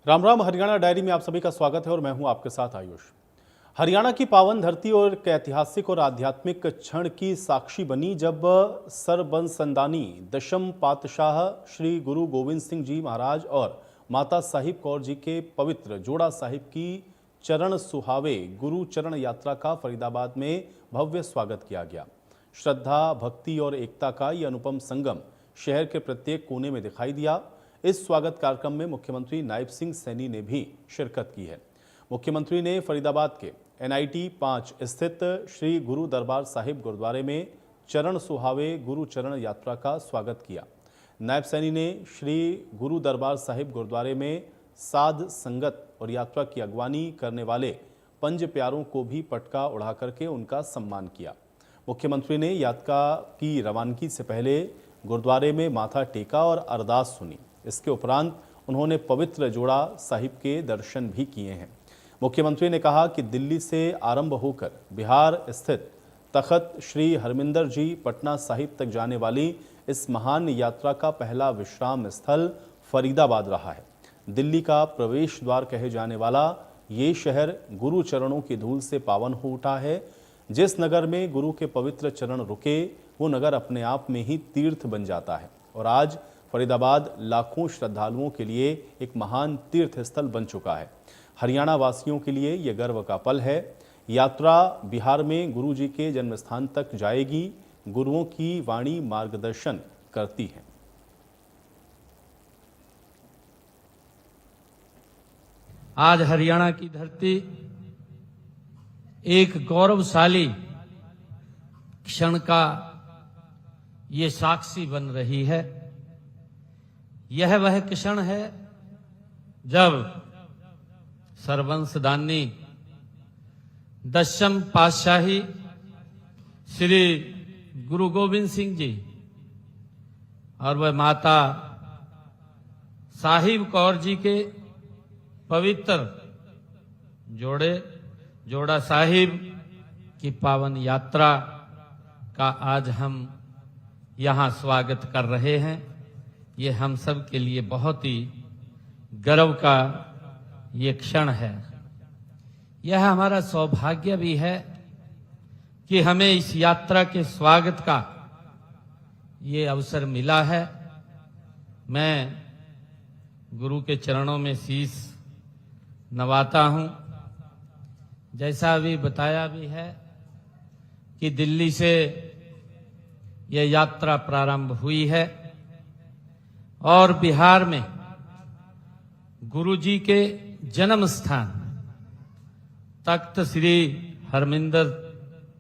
Ram Ram. Haryana diary में आप सभी का स्वागत है और मैं हूं आपके साथ आयुष। हरियाणा की पावन धरती और एक ऐतिहासिक और आध्यात्मिक क्षण की साक्षी बनी जब सरबंसदानी दशम पातशाह श्री गुरु गोविंद सिंह जी महाराज और माता साहिब कौर जी के पवित्र जोड़ा साहिब की चरण सुहावे गुरु चरण यात्रा का फरीदाबाद में भव्य स्वागत किया गया। श्रद्धा, भक्ति और एकता का ये अनुपम संगम शहर के प्रत्येक कोने में दिखाई दिया। इस स्वागत कार्यक्रम में मुख्यमंत्री नायब सिंह सैनी ने भी शिरकत की है। मुख्यमंत्री ने फरीदाबाद के NIT 5 स्थित श्री गुरु दरबार साहिब गुरुद्वारे में चरण सुहावे गुरु चरण यात्रा का स्वागत किया। नायब सैनी ने श्री गुरु दरबार साहिब गुरुद्वारे में साध संगत और यात्रा की अगवानी करने वाले पंज प्यारों को भी पटका उड़ा करके उनका सम्मान किया। मुख्यमंत्री ने यात्रा की रवानगी से पहले गुरुद्वारे में माथा टेका और अरदास सुनी। इसके उपरांत उन्होंने पवित्र जोड़ा साहिब के दर्शन भी किए हैं। मुख्यमंत्री ने कहा कि दिल्ली से आरंभ होकर बिहार स्थित तख्त श्री हरमिंदर जी पटना साहिब तक जाने वाली इस महान यात्रा का पहला विश्राम स्थल फरीदाबाद रहा है। दिल्ली का प्रवेश द्वार कहे जाने वाला ये शहर गुरु चरणों की धूल से पावन हो उठा है। जिस नगर में गुरु के पवित्र चरण रुके वो नगर अपने आप में ही तीर्थ बन जाता है और आज फरीदाबाद लाखों श्रद्धालुओं के लिए एक महान तीर्थ स्थल बन चुका है। हरियाणा वासियों के लिए यह गर्व का पल है। यात्रा बिहार में गुरु जी के जन्म स्थान तक जाएगी। गुरुओं की वाणी मार्गदर्शन करती है। आज हरियाणा की धरती एक गौरवशाली क्षण का ये साक्षी बन रही है। यह वह क्षण है जब सरबंसदानी दशम पातशाही श्री गुरु गोविंद सिंह जी और वह माता साहिब कौर जी के पवित्र जोड़ा साहिब की पावन यात्रा का आज हम यहाँ स्वागत कर रहे हैं। ये हम सब के लिए बहुत ही गर्व का ये क्षण है। यह हमारा सौभाग्य भी है कि हमें इस यात्रा के स्वागत का ये अवसर मिला है। मैं गुरु के चरणों में शीश नवाता हूं। जैसा अभी बताया भी है कि दिल्ली से यह यात्रा प्रारंभ हुई है और बिहार में गुरु जी के जन्म स्थान तख्त श्री हरमिंदर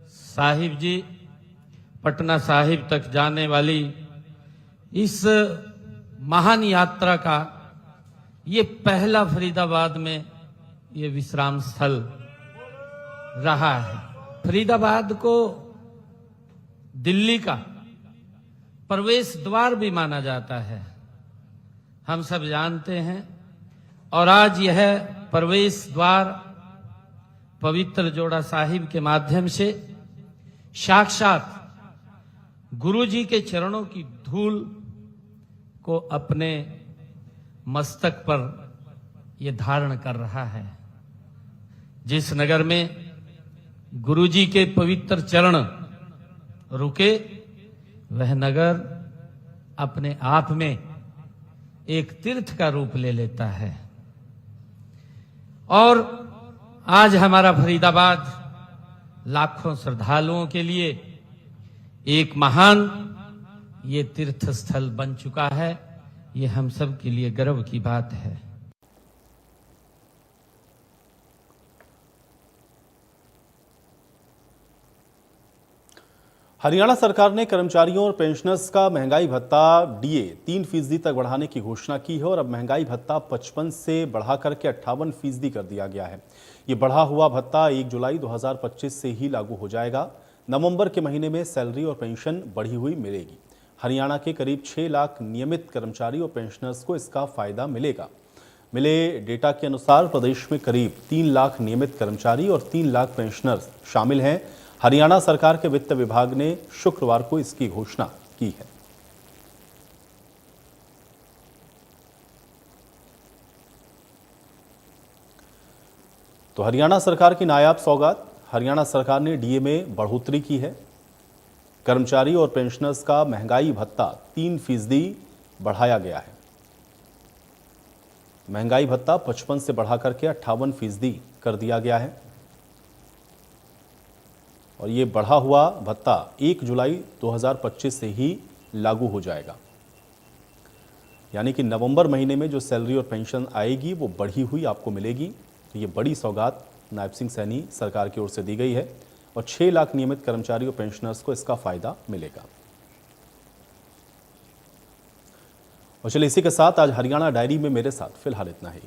साहिब जी पटना साहिब तक जाने वाली इस महान यात्रा का ये पहला फरीदाबाद में ये विश्राम स्थल रहा है। फरीदाबाद को दिल्ली का प्रवेश द्वार भी माना जाता है, हम सब जानते हैं। और आज यह प्रवेश द्वार पवित्र जोड़ा साहिब के माध्यम से साक्षात गुरु जी के चरणों की धूल को अपने मस्तक पर यह धारण कर रहा है। जिस नगर में गुरु जी के पवित्र चरण रुके वह नगर अपने आप में एक तीर्थ का रूप ले लेता है। और आज हमारा फरीदाबाद लाखों श्रद्धालुओं के लिए एक महान ये तीर्थ स्थल बन चुका है। ये हम सब के लिए गर्व की बात है। हरियाणा सरकार ने कर्मचारियों और पेंशनर्स का महंगाई भत्ता DA 3% तक बढ़ाने की घोषणा की है और अब महंगाई भत्ता 55 से बढ़ा करके 58% कर दिया गया है। ये बढ़ा हुआ भत्ता 1 जुलाई 2025 से ही लागू हो जाएगा। नवंबर के महीने में सैलरी और पेंशन बढ़ी हुई मिलेगी। हरियाणा के करीब 6 लाख नियमित कर्मचारी और पेंशनर्स को इसका फायदा मिलेगा। मिले डेटा के अनुसार प्रदेश में करीब 3 लाख नियमित कर्मचारी और 3 लाख पेंशनर्स शामिल हैं। हरियाणा सरकार के वित्त विभाग ने शुक्रवार को इसकी घोषणा की है। तो हरियाणा सरकार की नायाब सौगात, हरियाणा सरकार ने डीए में बढ़ोतरी की है। कर्मचारी और पेंशनर्स का महंगाई भत्ता 3% बढ़ाया गया है। महंगाई भत्ता 55 से बढ़ा करके 58% कर दिया गया है और ये बढ़ा हुआ भत्ता 1 जुलाई 2025 से ही लागू हो जाएगा। यानी कि नवंबर महीने में जो सैलरी और पेंशन आएगी वो बढ़ी हुई आपको मिलेगी। तो ये बड़ी सौगात नायब सिंह सैनी सरकार की ओर से दी गई है और 6 लाख नियमित कर्मचारी और पेंशनर्स को इसका फायदा मिलेगा। और चलिए इसी के साथ आज हरियाणा डायरी में मेरे साथ फिलहाल इतना ही।